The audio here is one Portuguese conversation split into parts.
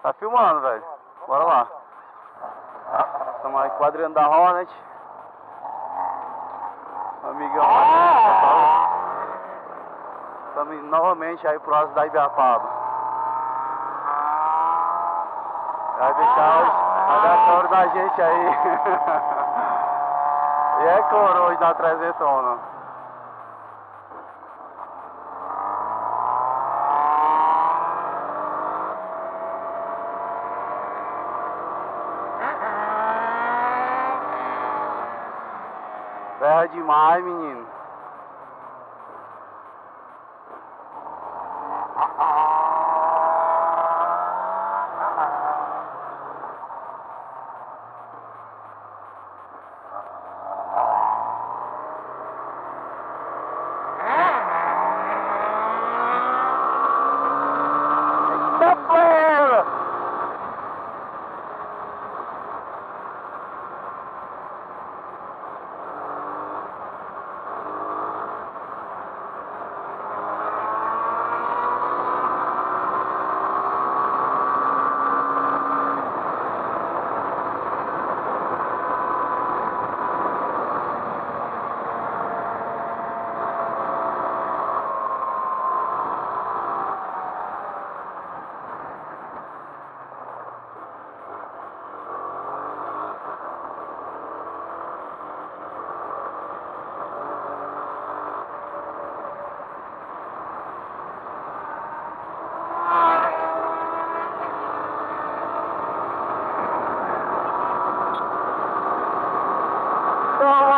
Tá filmando, velho. Bora lá. Estamos aí com o Adriano da Hornet. Amigão aí. Estamos indo novamente aí pro Aço da Ibiapaba. Vai deixar hoje, vai dar coro da gente aí. E é coro hoje na 300. Terra demais, menino. Eita plena!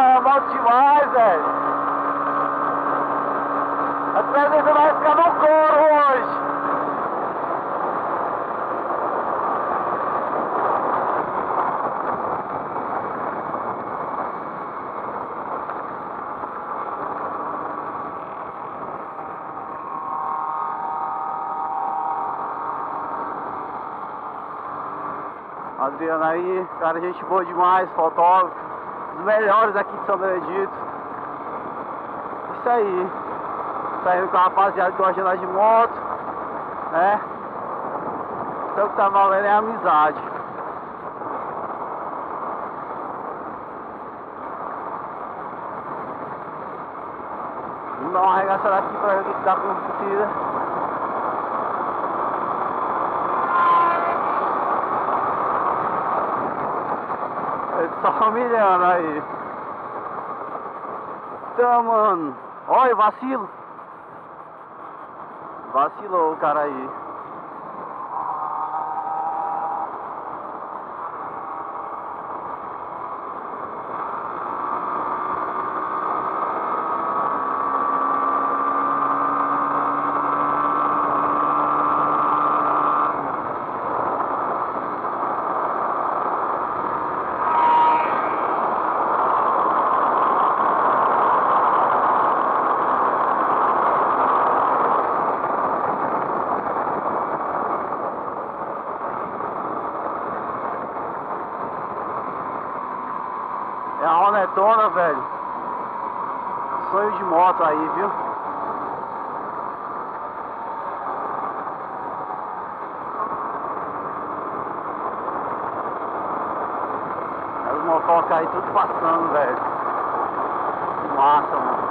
É bom demais, velho. A 300 vai ficar no couro hoje. Adriano aí, cara, gente boa demais, fotógrafo. Os melhores aqui de São Benedito. Isso aí. Saindo com a rapaziada que gosta de andar de moto, né? Então o que tá valendo é a amizade. Vamos dar uma arregaçada aqui pra ver o que dá acontecida. Só humilhando aí. Então, mano. Olha, vacilo. Vacilou o cara aí. É a Hornetona, velho. Sonho de moto aí, viu? As motocas aí tudo passando, velho. Que massa, mano.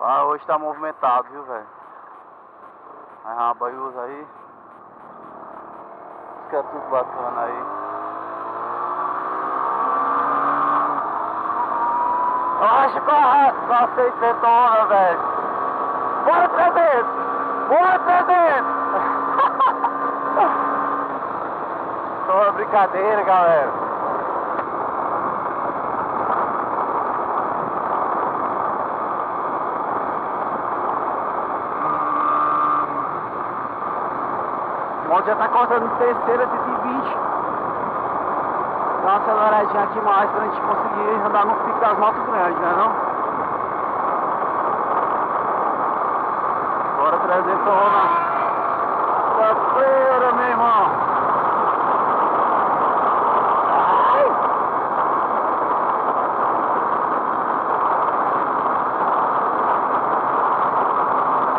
Ah, hoje tá movimentado, viu, velho? Aí uma baiusa aí. Isso que é tudo bacana aí. Eu acho correto com a 600, velho. Bora 300! Bora 300! Só uma brincadeira, galera. moto já tá cortando terceira, 120. Dá uma aceleradinha aqui mais pra gente conseguir andar no pico das motos grandes, né não? Agora 300 na feira, meu irmão.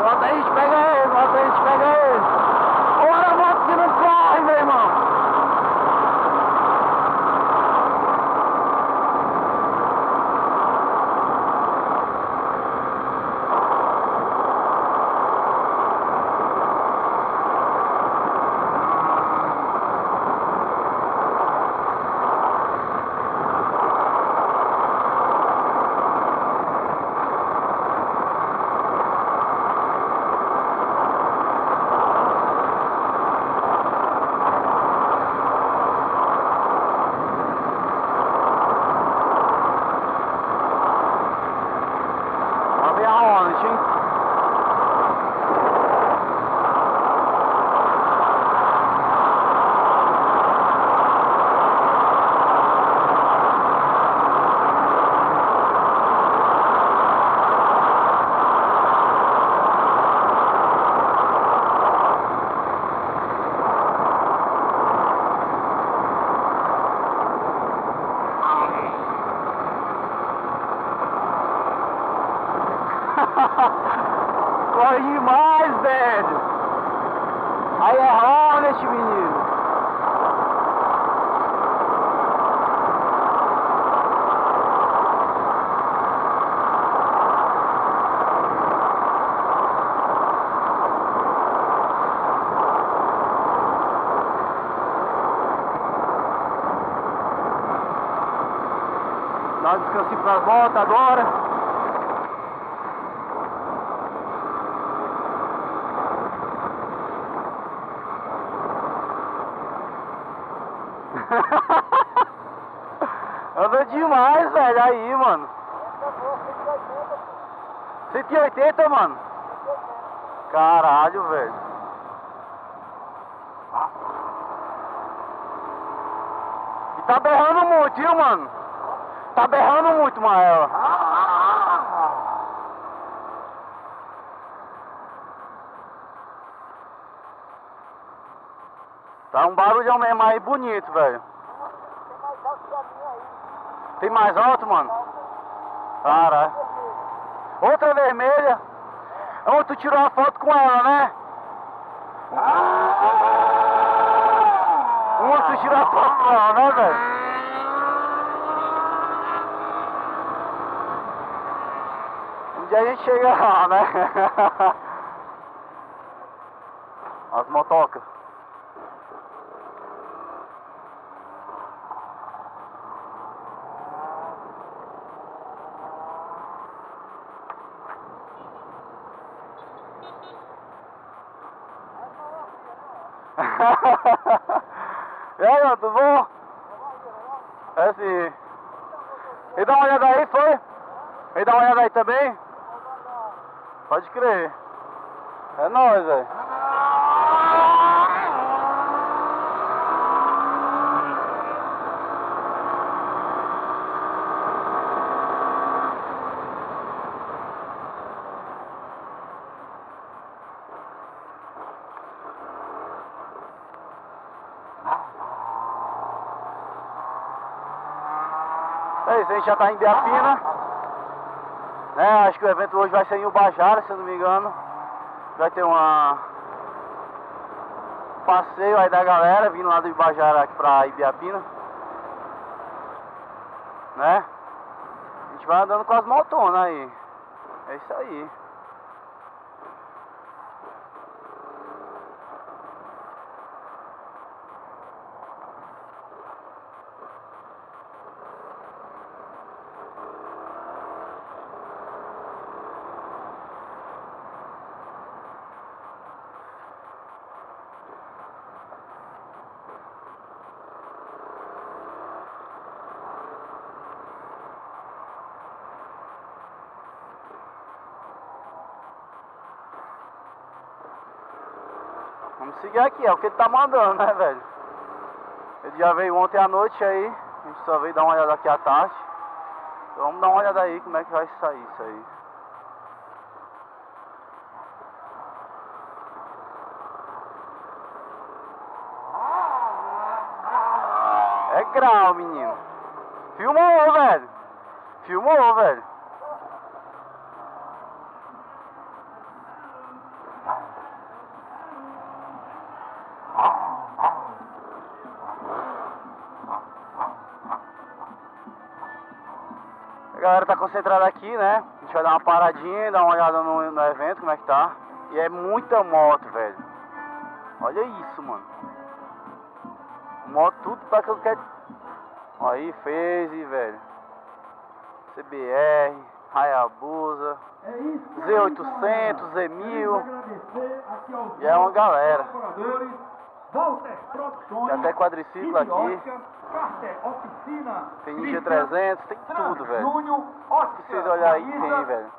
Bota aí, a gente pega ele, bota aí, a gente pega ele. Bora, a moto que não corre, meu irmão. Corre demais, velho. Aí é Hornet, menino. Dá um descansinho pra volta agora. Anda demais, velho, aí, mano. 180, mano. Caralho, velho. E tá berrando muito, viu, mano? Tá berrando muito, Maela. Tá um barulhão mesmo aí bonito, velho. Tem mais alto, mano? Caralho. Outra vermelha. Onde tu tirou a foto com ela, né? Onde tu tirou a foto com ela, né, velho? Um dia a gente chega lá, né? As motocas. E aí, mano, tudo bom? É sim. E dá uma olhada aí, foi? E dá uma olhada aí também? Pode crer. É nóis, velho. É isso, a gente já tá em Ibiapina, né? Acho que o evento hoje vai ser em Ubajara, se eu não me engano. Vai ter um passeio aí da galera vindo lá do Ubajara aqui pra Ibiapina, né? A gente vai andando com as motonas aí. É isso aí. Vamos seguir aqui, é o que ele tá mandando, né, velho? Ele já veio ontem à noite aí, a gente só veio dar uma olhada aqui à tarde. Então vamos dar uma olhada aí como é que vai sair isso aí. É grau, menino. Filmou, velho. Filmou, velho. A galera tá concentrada aqui, né? A gente vai dar uma paradinha, dar uma olhada no evento, como é que tá. E é muita moto, velho. Olha isso, mano. Moto tudo pra que eu quero. Olha aí, Phase, velho. CBR, Hayabusa, Z800, Z1000. E é uma galera. Tem até quadriciclo aqui. Tem Ninja 300, tem tudo, velho. Se vocês olharem aí, tem, velho.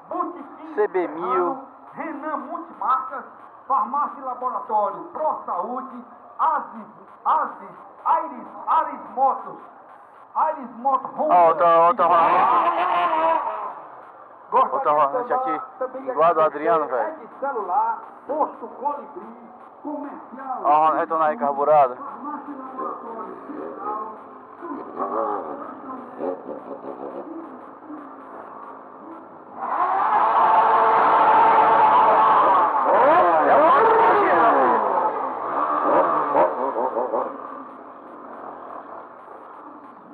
CB1000. Renan Multimarcas, Farmácia e Laboratório, Pro Saúde, Ares Motos, Honda. Ó, outra rolante aqui, igual a do Adriano, velho. Celular, posto Colibri, comercial. Ó, retornar aí carburado. Farmácia e Laboratório,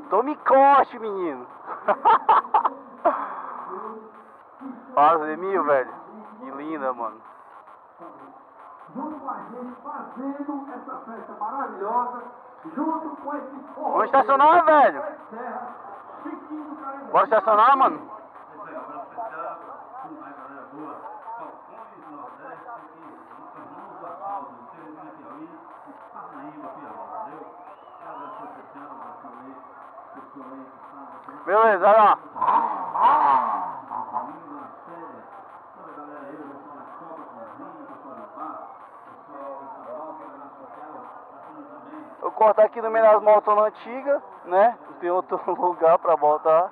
Tome corte, menino. Olha as Z1000, velho. Que linda, mano. Junto com a gente fazendo essa festa maravilhosa, junto com esse forró. Vamos estacionar, velho. Bora estacionar, mano. Beleza, olha lá. Eu cortar aqui no meio das motos antigas, né? Não tem outro lugar pra voltar.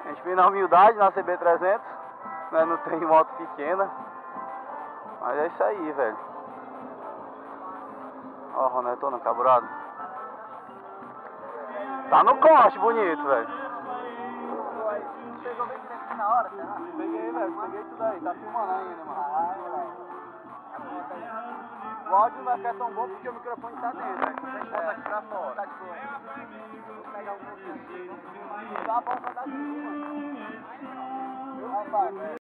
A gente vem na humildade na CB300, né? Não tem moto pequena. Mas é isso aí, velho. Ó, o Ronetona carburado. Tá no corte, bonito, velho. Pegou bem na hora, tá? Peguei, velho. Peguei tudo aí. Tá filmando ainda, mano. O áudio não vai ficar tão bom porque o microfone tá dentro, velho. Tem que botar aqui pra fora. Tá de boa. Vou pegar o meu. Dá uma volta daqui, mano. Vai, vai, velho.